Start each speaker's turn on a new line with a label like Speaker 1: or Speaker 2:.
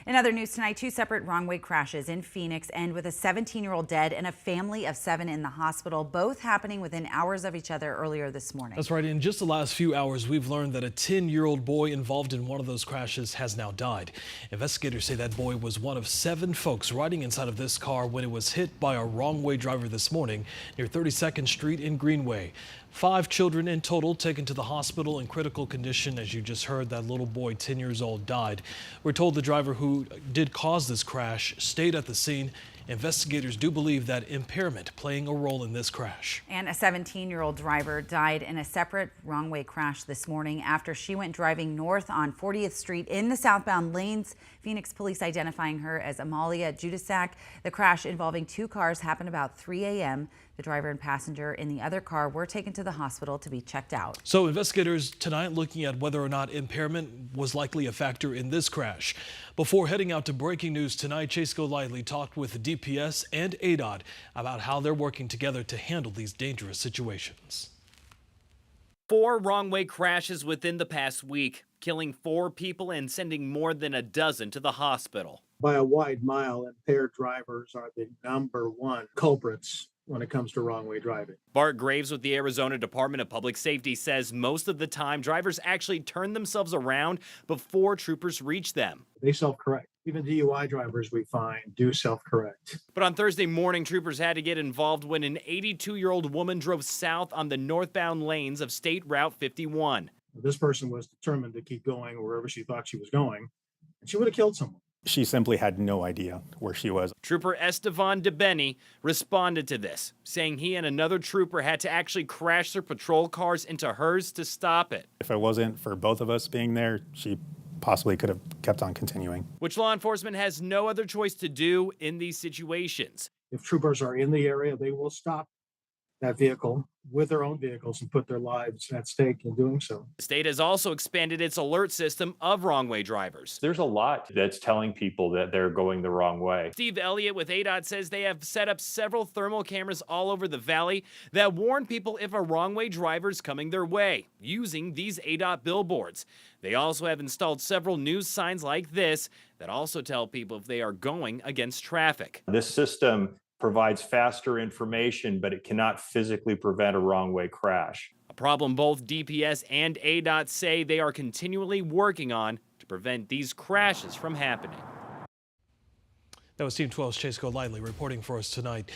Speaker 1: In other news tonight, two separate wrong-way crashes in Phoenix end with a 17-year-old dead and a family of 7 in the hospital, both happening within hours of each other earlier this morning.
Speaker 2: That's right. In just the last few hours, we've learned that a 10-year-old boy involved in one of those crashes has now died. Investigators say that boy was one of 7 folks riding inside of this car when it was hit by a wrong-way driver this morning near 32nd Street in Greenway. 5 children in total taken to the hospital in critical condition. As you just heard, that little boy, 10 years old, died. We're told the driver who did cause this crash stayed at the scene. Investigators do believe that impairment playing a role in this crash.
Speaker 1: And a 17-year-old driver died in a separate wrong-way crash this morning after she went driving north on 40th Street in the southbound lanes. Phoenix police identifying her as Amalia Judisak. The crash involving 2 cars happened about 3 a.m. The driver and passenger in the other car were taken to the hospital to be checked out.
Speaker 2: So investigators tonight looking at whether or not impairment was likely a factor in this crash. Before heading out to breaking news tonight, Chase Golightly talked with DPS and ADOT about how they're working together to handle these dangerous situations.
Speaker 3: 4 wrong-way crashes within the past week, killing 4 people and sending more than a dozen to the hospital.
Speaker 4: By a wide mile, impaired drivers are the #1 culprits when it comes to wrong-way driving.
Speaker 3: Bart Graves with the Arizona Department of Public Safety says most of the time drivers actually turn themselves around before troopers reach them.
Speaker 4: They self-correct. Even DUI drivers we find do self-correct.
Speaker 3: But on Thursday morning, troopers had to get involved when an 82-year-old woman drove south on the northbound lanes of State Route 51.
Speaker 4: This person was determined to keep going wherever she thought she was going, and she would have killed someone.
Speaker 5: She simply had no idea where she was.
Speaker 3: Trooper Estevan DeBenny responded to this, saying he and another trooper had to actually crash their patrol cars into hers to stop it.
Speaker 5: If it wasn't for both of us being there, she possibly could have kept on continuing.
Speaker 3: Which law enforcement has no other choice to do in these situations.
Speaker 4: If troopers are in the area, they will stop that vehicle with their own vehicles and put their lives at stake in doing so.
Speaker 3: The state has also expanded its alert system of wrong-way drivers.
Speaker 6: There's a lot that's telling people that they're going the wrong way.
Speaker 3: Steve Elliott with ADOT says they have set up several thermal cameras all over the valley that warn people if a wrong-way driver is coming their way, using these ADOT billboards. They also have installed several news signs like this that also tell people if they are going against traffic.
Speaker 6: This system provides faster information, but it cannot physically prevent a wrong-way crash.
Speaker 3: A problem both DPS and ADOT say they are continually working on to prevent these crashes from happening.
Speaker 2: That was Team 12's Chase Golightly reporting for us tonight.